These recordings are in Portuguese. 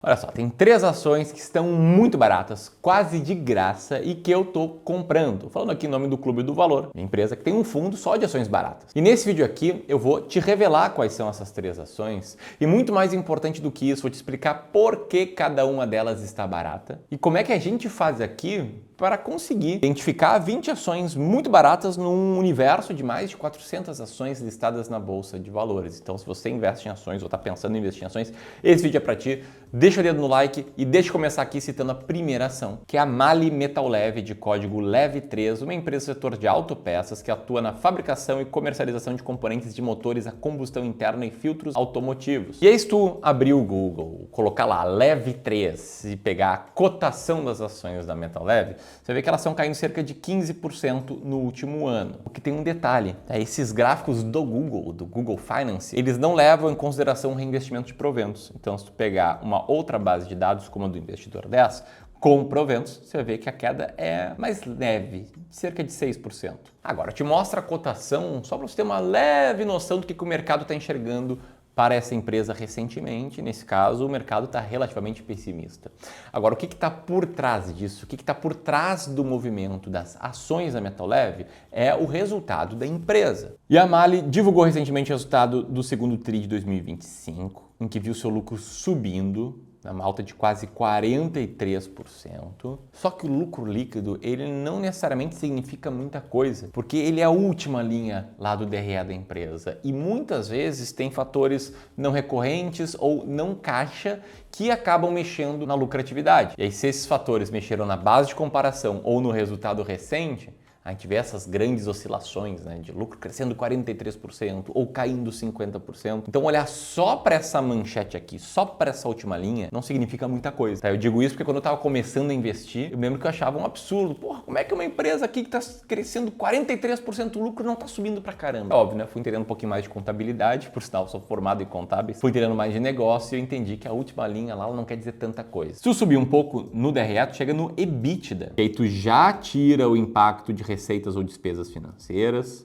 Olha só, tem 3 ações que estão muito baratas, quase de graça e que eu tô comprando. Falando aqui em nome do Clube do Valor, minha empresa que tem um fundo só de ações baratas. E nesse vídeo aqui eu vou te revelar quais são essas 3 ações e muito mais importante do que isso, vou te explicar por que cada uma delas está barata e como é que a gente faz aqui para conseguir identificar 20 ações muito baratas num universo de mais de 400 ações listadas na Bolsa de Valores. Então, se você investe em ações ou está pensando em investir em ações, esse vídeo é para ti. Deixa o dedo no like e deixa eu começar aqui citando a primeira ação, que é a MAHLE Metal Leve, de código LEVE3, uma empresa do setor de autopeças que atua na fabricação e comercialização de componentes de motores a combustão interna e filtros automotivos. E aí, se tu abrir o Google, colocar lá LEVE3 e pegar a cotação das ações da Metal Leve, você vê que elas estão caindo cerca de 15% no último ano. O que tem um detalhe, esses gráficos do Google Finance, eles não levam em consideração o reinvestimento de proventos. Então, se tu pegar uma outra base de dados, como a do Investidor 10, com proventos, você vai ver que a queda é mais leve, cerca de 6%. Agora, eu te mostro a cotação só para você ter uma leve noção do que o mercado está enxergando para essa empresa recentemente. Nesse caso, o mercado está relativamente pessimista. Agora, o que está por trás disso? O que está por trás do movimento das ações da Metal Leve é o resultado da empresa. E a MAHLE divulgou recentemente o resultado do segundo TRI de 2025, em que viu seu lucro subindo, uma alta de quase 43%. Só que o lucro líquido, ele não necessariamente significa muita coisa, porque ele é a última linha lá do DRE da empresa e muitas vezes tem fatores não recorrentes ou não caixa que acabam mexendo na lucratividade. E aí, se esses fatores mexeram na base de comparação ou no resultado recente, a gente vê essas grandes oscilações, de lucro crescendo 43% ou caindo 50%. Então, olhar só para essa manchete aqui, só para essa última linha, não significa muita coisa. Eu digo isso porque quando eu estava começando a investir, eu lembro que eu achava um absurdo. Porra, como é que uma empresa aqui que está crescendo 43% o lucro não está subindo pra caramba? É óbvio, né? Fui entendendo um pouquinho mais de contabilidade, por sinal, sou formado em contábeis. Fui entendendo mais de negócio e eu entendi que a última linha lá não quer dizer tanta coisa. Se tu subir um pouco no DRE, tu chega no EBITDA. E aí tu já tira o impacto de receitas ou despesas financeiras,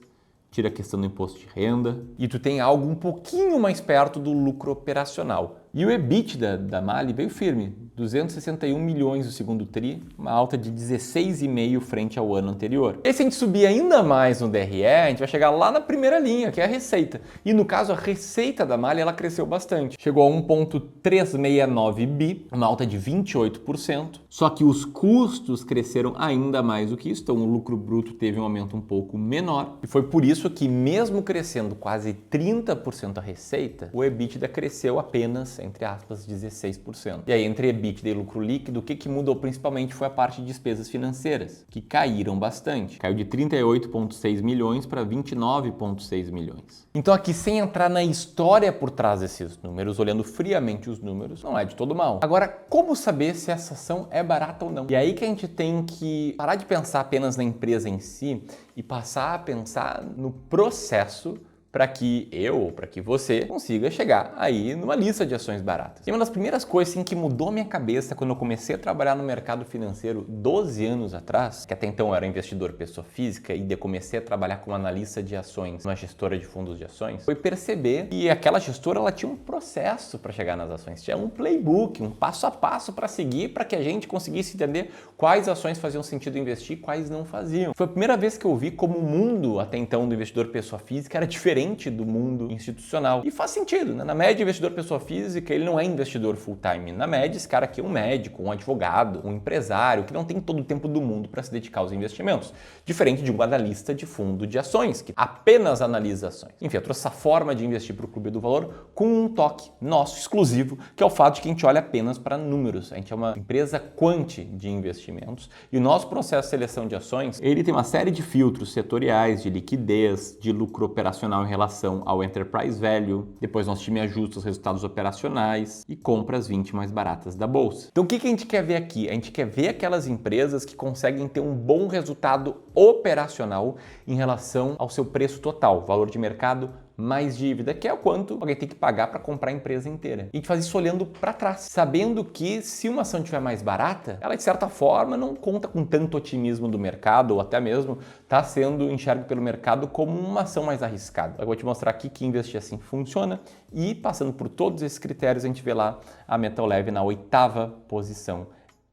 tira a questão do imposto de renda e tu tem algo um pouquinho mais perto do lucro operacional. E o EBITDA da MAHLE veio firme, 261 milhões no segundo TRI, uma alta de 16,5% frente ao ano anterior. E se a gente subir ainda mais no DRE, a gente vai chegar lá na primeira linha, que é a receita. E no caso, a receita da MAHLE, ela cresceu bastante. Chegou a 1,369 bi, uma alta de 28%. Só que os custos cresceram ainda mais do que isso, então o lucro bruto teve um aumento um pouco menor. E foi por isso que, mesmo crescendo quase 30% a receita, o EBITDA cresceu apenas, entre aspas, 16%. E aí, entre EBITDA e lucro líquido, o que mudou principalmente foi a parte de despesas financeiras, que caíram bastante. Caiu de 38,6 milhões para 29,6 milhões. Então aqui, sem entrar na história por trás desses números, olhando friamente os números, não é de todo mal. Agora, como saber se essa ação é barata ou não? E aí que a gente tem que parar de pensar apenas na empresa em si e passar a pensar no processo para que eu ou para que você consiga chegar aí numa lista de ações baratas. E uma das primeiras coisas que mudou minha cabeça quando eu comecei a trabalhar no mercado financeiro 12 anos atrás, que até então eu era investidor pessoa física e daí comecei a trabalhar como analista de ações, uma gestora de fundos de ações, foi perceber que aquela gestora, ela tinha um processo para chegar nas ações, tinha um playbook, um passo a passo para seguir para que a gente conseguisse entender quais ações faziam sentido investir e quais não faziam. Foi a primeira vez que eu vi como o mundo até então do investidor pessoa física era diferente do mundo institucional. E faz sentido, né? Na média, o investidor pessoa física, ele não é investidor full-time. Na média, esse cara aqui é um médico, um advogado, um empresário, que não tem todo o tempo do mundo para se dedicar aos investimentos. Diferente de um analista de fundo de ações, que apenas analisa ações. Enfim, eu trouxe essa forma de investir para o Clube do Valor com um toque nosso exclusivo, que é o fato de que a gente olha apenas para números. A gente é uma empresa quant de investimentos e o nosso processo de seleção de ações, ele tem uma série de filtros setoriais, de liquidez, de lucro operacional em relação ao enterprise value. Depois nosso time ajusta os resultados operacionais e compra as 20 mais baratas da bolsa. Então o que a gente quer ver aqui? A gente quer ver aquelas empresas que conseguem ter um bom resultado operacional em relação ao seu preço total, valor de mercado mais dívida, que é o quanto alguém tem que pagar para comprar a empresa inteira. E a gente faz isso olhando para trás, sabendo que se uma ação estiver mais barata, ela de certa forma não conta com tanto otimismo do mercado, ou até mesmo está sendo enxergado pelo mercado como uma ação mais arriscada. Eu vou te mostrar aqui que investir assim funciona e passando por todos esses critérios a gente vê lá a Metalab na 8ª posição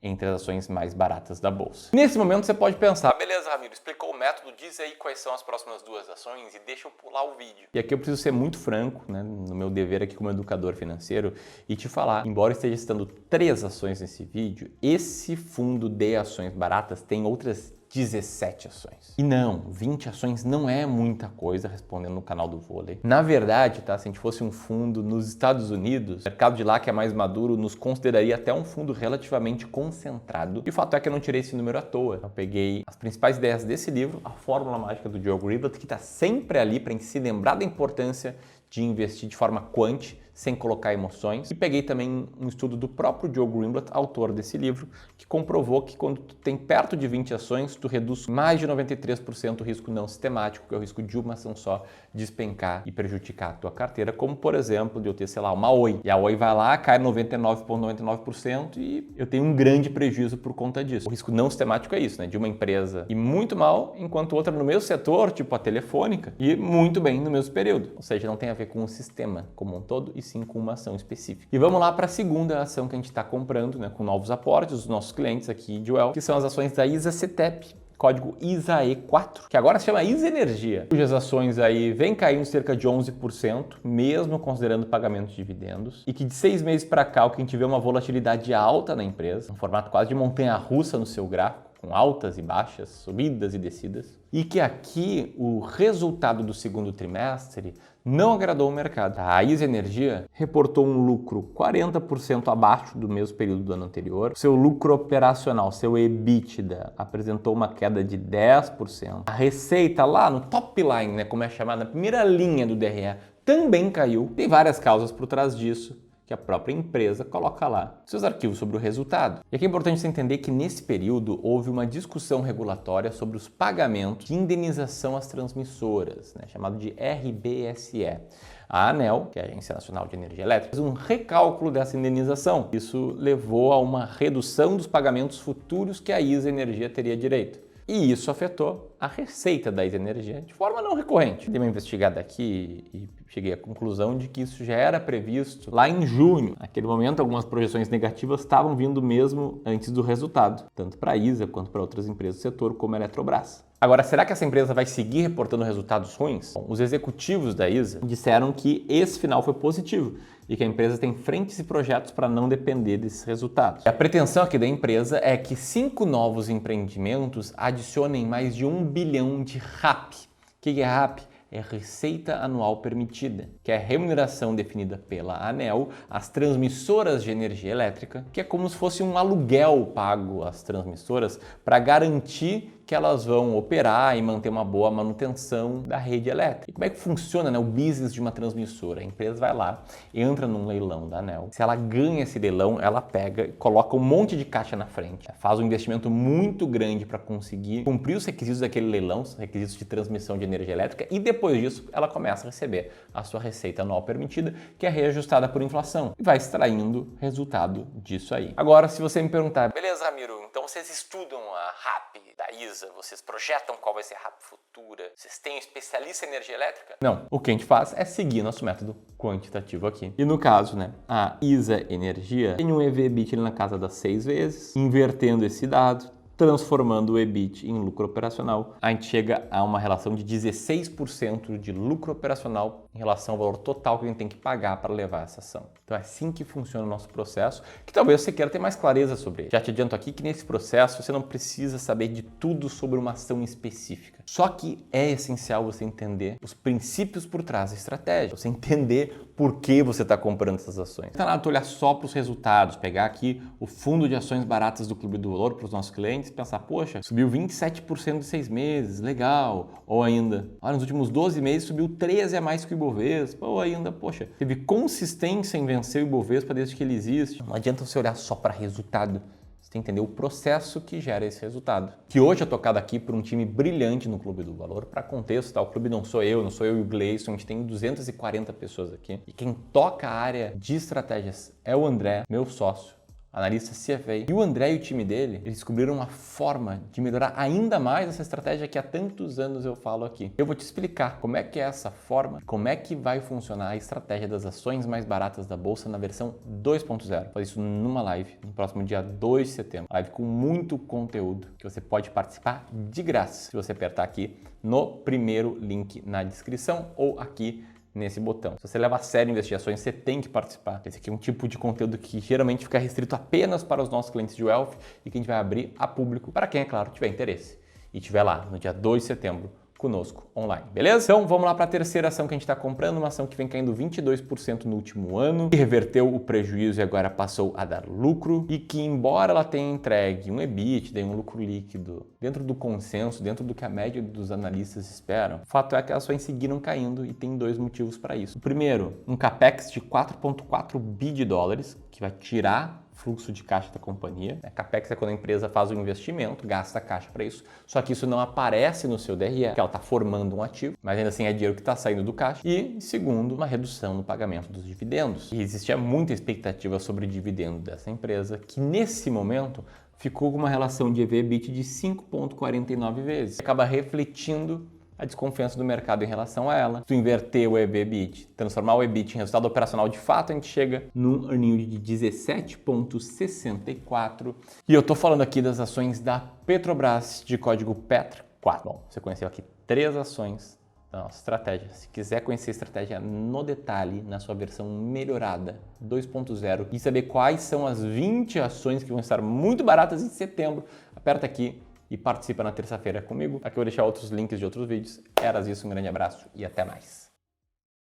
entre as ações mais baratas da bolsa. Nesse momento você pode pensar, beleza, Ramiro, explicou o método, diz aí quais são as próximas 2 ações e deixa eu pular o vídeo. E aqui eu preciso ser muito franco, né, no meu dever aqui como educador financeiro e te falar, embora eu esteja citando 3 ações nesse vídeo, esse fundo de ações baratas tem outras 17 ações. E não, 20 ações não é muita coisa, respondendo no canal do vôlei. Na verdade, tá, se a gente fosse um fundo nos Estados Unidos, o mercado de lá que é mais maduro nos consideraria até um fundo relativamente concentrado. E o fato é que eu não tirei esse número à toa. Eu peguei as principais ideias desse livro, a Fórmula Mágica do Joe Greenblatt, que está sempre ali para a gente se lembrar da importância de investir de forma quant, sem colocar emoções. E peguei também um estudo do próprio Joe Greenblatt, autor desse livro, que comprovou que quando tu tem perto de 20 ações, tu reduz mais de 93% o risco não sistemático, que é o risco de uma ação só despencar e prejudicar a tua carteira, como por exemplo de eu ter, sei lá, uma Oi. E a Oi vai lá, cai 99,99% e eu tenho um grande prejuízo por conta disso. O risco não sistemático é isso, né? De uma empresa ir muito mal, enquanto outra no mesmo setor, tipo a Telefônica, e muito bem no mesmo período. Ou seja, não tem a ver com o sistema como um todo, e sim com uma ação específica. E vamos lá para a segunda ação que a gente está comprando, né, com novos aportes, os nossos clientes aqui de Well, que são as ações da ISA-CTEP, código ISAE4, que agora se chama ISA Energia, cujas ações aí vem caindo cerca de 11%, mesmo considerando pagamento de dividendos, e que de 6 meses para cá o que a gente vê é uma volatilidade alta na empresa, um formato quase de montanha-russa no seu gráfico, com altas e baixas, subidas e descidas, e que aqui o resultado do segundo trimestre não agradou o mercado. A ISA Energia reportou um lucro 40% abaixo do mesmo período do ano anterior. Seu lucro operacional, seu EBITDA, apresentou uma queda de 10%. A receita lá no top line, né, como é chamada, na primeira linha do DRE, também caiu. Tem várias causas por trás disso, que a própria empresa coloca lá seus arquivos sobre o resultado. E aqui é importante você entender que nesse período houve uma discussão regulatória sobre os pagamentos de indenização às transmissoras, né, chamado de RBSE. A ANEEL, que é a Agência Nacional de Energia Elétrica, fez um recálculo dessa indenização. Isso levou a uma redução dos pagamentos futuros que a ISA Energia teria direito. E isso afetou a receita da ISA Energia de forma não recorrente. Dei uma investigada aqui e cheguei à conclusão de que isso já era previsto lá em junho. Naquele momento, algumas projeções negativas estavam vindo mesmo antes do resultado, tanto para a ISA quanto para outras empresas do setor, como a Eletrobras. Agora, será que essa empresa vai seguir reportando resultados ruins? Bom, os executivos da ISA disseram que esse final foi positivo e que a empresa tem frentes e projetos para não depender desses resultados. E a pretensão aqui da empresa é que 5 novos empreendimentos adicionem mais de 1 bilhão de RAP. O que é RAP? É Receita Anual Permitida, que é a remuneração definida pela ANEEL às transmissoras de energia elétrica, que é como se fosse um aluguel pago às transmissoras para garantir que elas vão operar e manter uma boa manutenção da rede elétrica. E como é que funciona, né, o business de uma transmissora? A empresa vai lá, entra num leilão da ANEEL. Se ela ganha esse leilão, ela pega e coloca um monte de caixa na frente. Faz um investimento muito grande para conseguir cumprir os requisitos daquele leilão, os requisitos de transmissão de energia elétrica, e depois disso ela começa a receber a sua receita anual permitida, que é reajustada por inflação, e vai extraindo resultado disso aí. Agora, se você me perguntar, beleza, Ramiro, então vocês estudam a RAP da ISA, vocês projetam qual vai ser a RAP futura, vocês têm um especialista em energia elétrica? Não, o que a gente faz é seguir nosso método quantitativo aqui. E no caso, né, a ISA Energia tem um EV/EBITDA na casa das 6 vezes, invertendo esse dado, transformando o EBIT em lucro operacional, a gente chega a uma relação de 16% de lucro operacional em relação ao valor total que a gente tem que pagar para levar essa ação. Então é assim que funciona o nosso processo, que talvez você queira ter mais clareza sobre ele. Já te adianto aqui que nesse processo você não precisa saber de tudo sobre uma ação específica. Só que é essencial você entender os princípios por trás da estratégia, você entender por que você está comprando essas ações. Não é nada tu olhar só para os resultados, pegar aqui o fundo de ações baratas do Clube do Valor para os nossos clientes e pensar, poxa, subiu 27% em 6 meses, legal. Ou ainda, nos últimos 12 meses subiu 13 a mais que o Ibovespa. Ou ainda, poxa, teve consistência em vencer o Ibovespa desde que ele existe. Não adianta você olhar só para resultado. Você tem que entender o processo que gera esse resultado. Que hoje é tocado aqui por um time brilhante no Clube do Valor. Para contexto, tá? O clube não sou eu e o Gleison, a gente tem 240 pessoas aqui. E quem toca a área de estratégias é o André, meu sócio, analista CFA. E o André e o time dele, eles descobriram uma forma de melhorar ainda mais essa estratégia que há tantos anos eu falo aqui. Eu vou te explicar como é que é essa forma, como é que vai funcionar a estratégia das ações mais baratas da Bolsa na versão 2.0. Vou fazer isso numa live no próximo dia 2 de setembro. Live com muito conteúdo que você pode participar de graça se você apertar aqui no primeiro link na descrição ou aqui nesse botão. Se você leva a sério investigações, você tem que participar. Esse aqui é um tipo de conteúdo que geralmente fica restrito apenas para os nossos clientes de Wealth e que a gente vai abrir a público para quem, é claro, tiver interesse e estiver lá no dia 2 de setembro conosco online, beleza? Então vamos lá para a terceira ação que a gente está comprando, uma ação que vem caindo 22% no último ano, que reverteu o prejuízo e agora passou a dar lucro e que, embora ela tenha entregue um EBITDA, um lucro líquido dentro do consenso, dentro do que a média dos analistas esperam, o fato é que as ações seguiram caindo e tem dois motivos para isso. O primeiro, um capex de 4,4 bi de dólares, que vai tirar fluxo de caixa da companhia. Capex é quando a empresa faz um investimento, gasta caixa para isso, só que isso não aparece no seu DRE, porque ela está formando um ativo, mas ainda assim é dinheiro que está saindo do caixa. E, segundo, uma redução no pagamento dos dividendos. E existia muita expectativa sobre o dividendo dessa empresa, que nesse momento ficou com uma relação de EV/EBIT de 5,49 vezes. Acaba refletindo a desconfiança do mercado em relação a ela. Se tu inverter o EV/EBIT, transformar o EBIT em resultado operacional de fato, a gente chega num earning de 17,64. E eu tô falando aqui das ações da Petrobras de código PETR4. Bom, você conheceu aqui 3 ações da nossa estratégia. Se quiser conhecer a estratégia no detalhe, na sua versão melhorada 2.0 e saber quais são as 20 ações que vão estar muito baratas em setembro, aperta aqui e participa na terça-feira comigo. Aqui eu vou deixar outros links de outros vídeos. Era isso, um grande abraço e até mais.